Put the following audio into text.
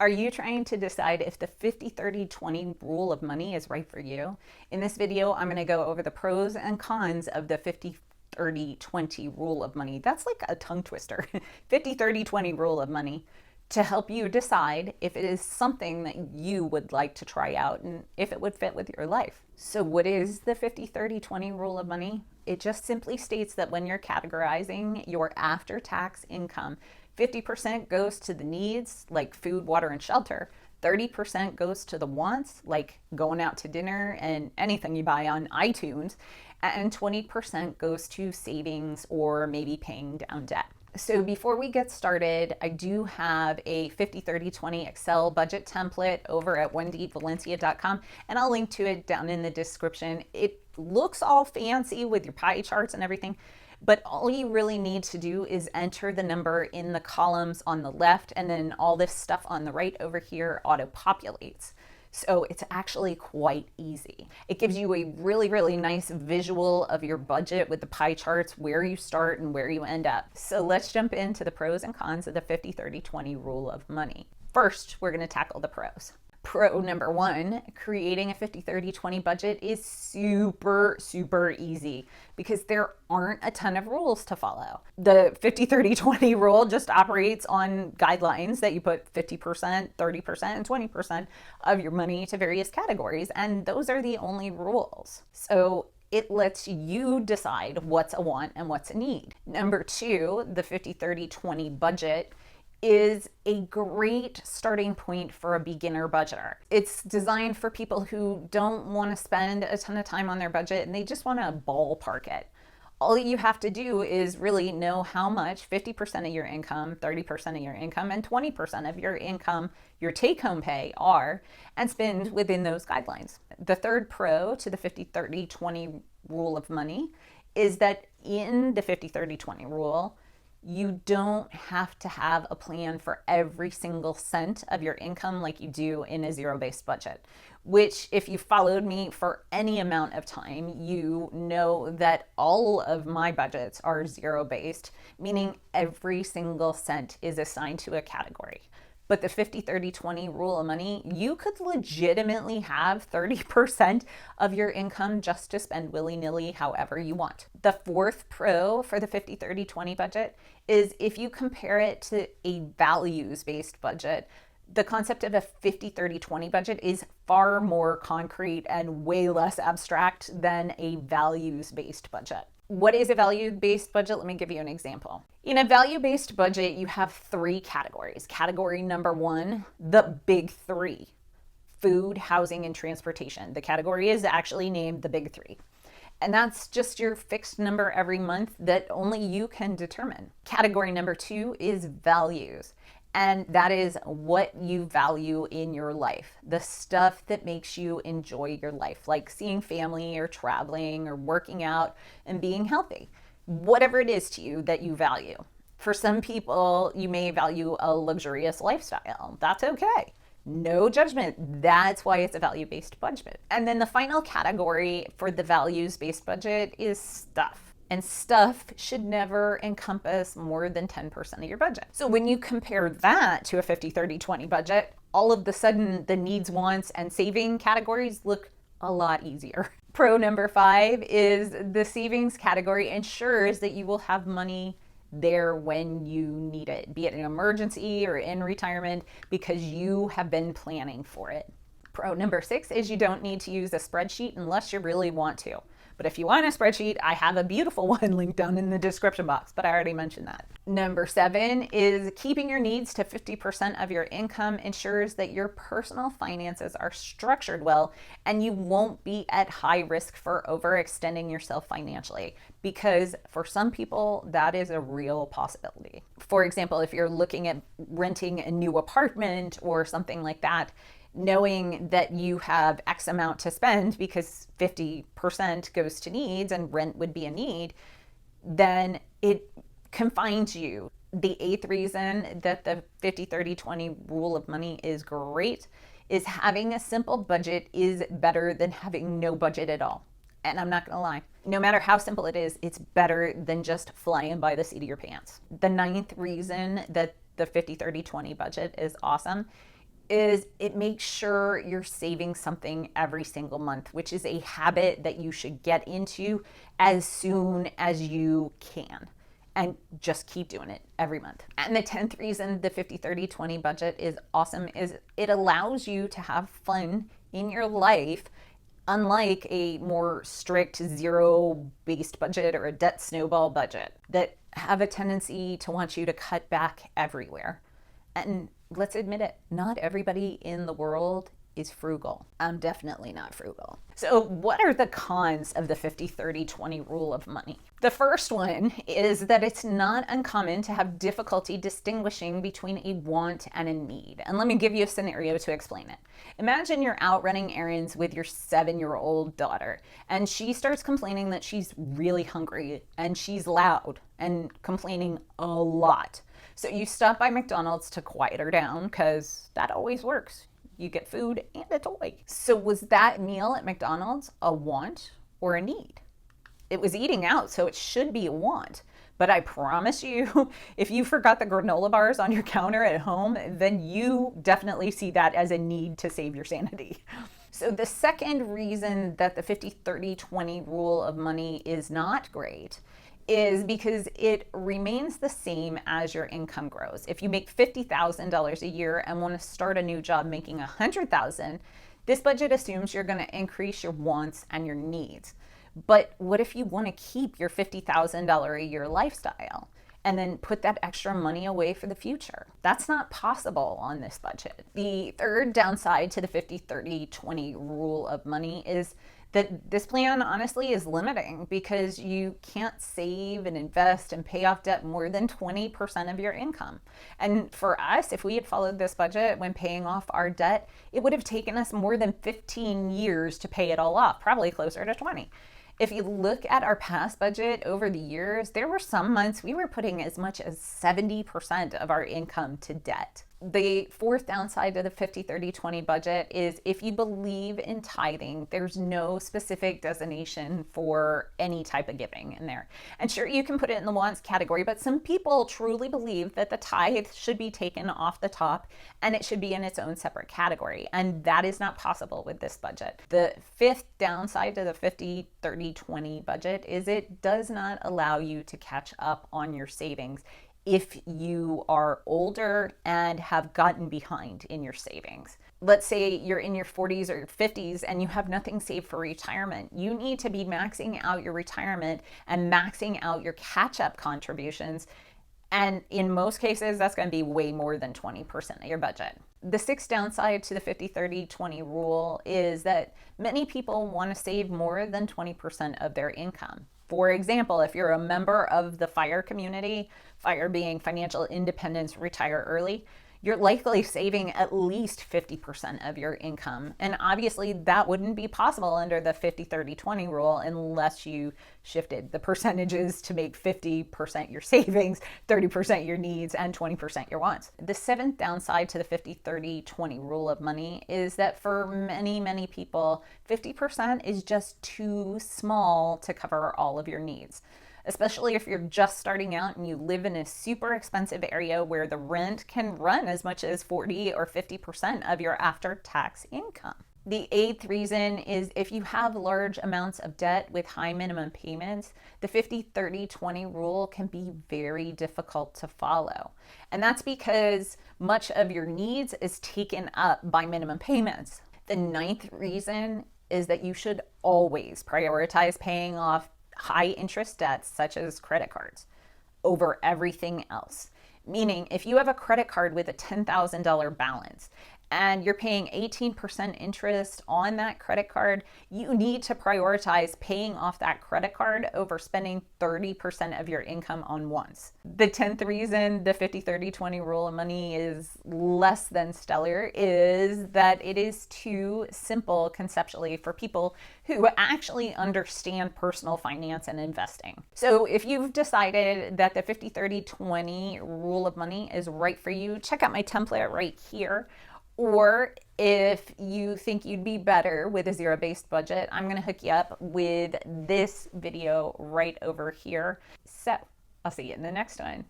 Are you trying to decide if the 50-30-20 rule of money is right for you? In this video, I'm going to go over the pros and cons of the 50-30-20 rule of money. That's like a tongue twister. 50-30-20 rule of money, to help you decide if it is something that you would like to try out and if it would fit with your life. So what is the 50-30-20 rule of money? It just simply states that when you're categorizing your after-tax income, 50% goes to the needs like food, water, and shelter. 30% goes to the wants like going out to dinner and anything you buy on iTunes. And 20% goes to savings or maybe paying down debt. So before we get started, I do have a 50-30-20 Excel budget template over at wendyvalencia.com, and I'll link to it down in the description. It looks all fancy with your pie charts and everything, but all you really need to do is enter the number in the columns on the left, and then all this stuff on the right over here auto-populates. So it's actually quite easy. It gives you a really, really nice visual of your budget with the pie charts, where you start and where you end up. So let's jump into the pros and cons of the 50-30-20 rule of money. First, we're going to tackle the pros. Pro number one, creating a 50-30-20 budget is super easy because there aren't a ton of rules to follow. The 50-30-20 rule just operates on guidelines that you put 50%, 30%, and 20% of your money to various categories, and those are the only rules. So it lets you decide what's a want and what's a need. Number two, the 50-30-20 budget is a great starting point for a beginner budgeter. It's designed for people who don't want to spend a ton of time on their budget and they just want to ballpark it. All you have to do is really know how much 50% of your income, 30% of your income, and 20% of your income, your take-home pay are, and spend within those guidelines. The third pro to the 50-30-20 rule of money is that in the 50-30-20 rule, you don't have to have a plan for every single cent of your income like you do in a zero-based budget, which if you followed me for any amount of time, you know that all of my budgets are zero-based, meaning every single cent is assigned to a category. But the 50-30-20 rule of money, you could legitimately have 30% of your income just to spend willy-nilly however you want. The fourth pro for the 50-30-20 budget is if you compare it to a values-based budget, the concept of a 50-30-20 budget is far more concrete and way less abstract than a values-based budget. What is a value-based budget? Let me give you an example. In a value-based budget, you have three categories. Category number one, the big three: food, housing, and transportation. The category is actually named the big three. And that's just your fixed number every month that only you can determine. Category number two is values. And that is what you value in your life, the stuff that makes you enjoy your life, like seeing family or traveling or working out and being healthy. Whatever it is to you that you value. For some people, you may value a luxurious lifestyle. That's okay. No judgment. That's why it's a value-based budget. And then the final category for the values-based budget is stuff. And stuff should never encompass more than 10% of your budget. So when you compare that to a 50-30-20 budget, all of the sudden the needs, wants, and saving categories look a lot easier. Pro number five is the savings category ensures that you will have money there when you need it, be it an emergency or in retirement, because you have been planning for it. Pro number six is you don't need to use a spreadsheet unless you really want to. But if you want a spreadsheet, I have a beautiful one linked down in the description box, but I already mentioned that. Number seven is keeping your needs to 50% of your income ensures that your personal finances are structured well and you won't be at high risk for overextending yourself financially, because for some people, that is a real possibility. For example, if you're looking at renting a new apartment or something like that, knowing that you have X amount to spend because 50% goes to needs and rent would be a need, then it confines you. The eighth reason that the 50-30-20 rule of money is great is having a simple budget is better than having no budget at all. And I'm not gonna lie, no matter how simple it is, it's better than just flying by the seat of your pants. The ninth reason that the 50-30-20 budget is awesome is it makes sure you're saving something every single month, which is a habit that you should get into as soon as you can. And just keep doing it every month. And the 10th reason the 50/30/20 budget is awesome is it allows you to have fun in your life, unlike a more strict zero-based budget or a debt snowball budget that have a tendency to want you to cut back everywhere. And let's admit it, not everybody in the world is frugal. I'm definitely not frugal. So what are the cons of the 50/30/20 rule of money? The first one is that it's not uncommon to have difficulty distinguishing between a want and a need. And let me give you a scenario to explain it. Imagine you're out running errands with your 7-year-old daughter, and she starts complaining that she's really hungry, and she's loud and complaining a lot. So you stop by McDonald's to quiet her down, because that always works. You get food and a toy. So was that meal at McDonald's a want or a need? It was eating out, so it should be a want. But I promise you, if you forgot the granola bars on your counter at home, then you definitely see that as a need to save your sanity. So the second reason that the 50/30/20 rule of money is not great is because it remains the same as your income grows. If you make $50,000 a year and want to start a new job making $100,000, this budget assumes you're going to increase your wants and your needs. But what if you want to keep your $50,000 a year lifestyle and then put that extra money away for the future? That's not possible on this budget. The third downside to the 50/30/20 rule of money is that this plan honestly is limiting, because you can't save and invest and pay off debt more than 20% of your income. And for us, if we had followed this budget when paying off our debt, it would have taken us more than 15 years to pay it all off, probably closer to 20. If you look at our past budget over the years, there were some months we were putting as much as 70% of our income to debt. The fourth downside to the 50/30/20 budget is if you believe in tithing, there's no specific designation for any type of giving in there. And sure, you can put it in the wants category, but some people truly believe that the tithe should be taken off the top and it should be in its own separate category. And that is not possible with this budget. The fifth downside to the 50/30/20 budget is it does not allow you to catch up on your savings if you are older and have gotten behind in your savings. Let's say you're in your 40s or your 50s and you have nothing saved for retirement. You need to be maxing out your retirement and maxing out your catch-up contributions. And in most cases, that's going to be way more than 20% of your budget. The sixth downside to the 50/30/20 rule is that many people want to save more than 20% of their income. For example, if you're a member of the FIRE community, FIRE being financial independence, retire early, you're likely saving at least 50% of your income. And obviously that wouldn't be possible under the 50/30/20 rule unless you shifted the percentages to make 50% your savings, 30% your needs, and 20% your wants. The seventh downside to the 50/30/20 rule of money is that for many, many people, 50% is just too small to cover all of your needs. Especially if you're just starting out and you live in a super expensive area where the rent can run as much as 40 or 50% of your after-tax income. The eighth reason is if you have large amounts of debt with high minimum payments, the 50/30/20 rule can be very difficult to follow. And that's because much of your needs is taken up by minimum payments. The ninth reason is that you should always prioritize paying off high interest debts such as credit cards over everything else. Meaning, if you have a credit card with a $10,000 balance and you're paying 18% interest on that credit card, you need to prioritize paying off that credit card over spending 30% of your income on wants. The 10th reason the 50/30/20 rule of money is less than stellar is that it is too simple conceptually for people who actually understand personal finance and investing. So if you've decided that the 50/30/20 rule of money is right for you, check out my template right here. Or if you think you'd be better with a zero-based budget, I'm going to hook you up with this video right over here. So I'll see you in the next one.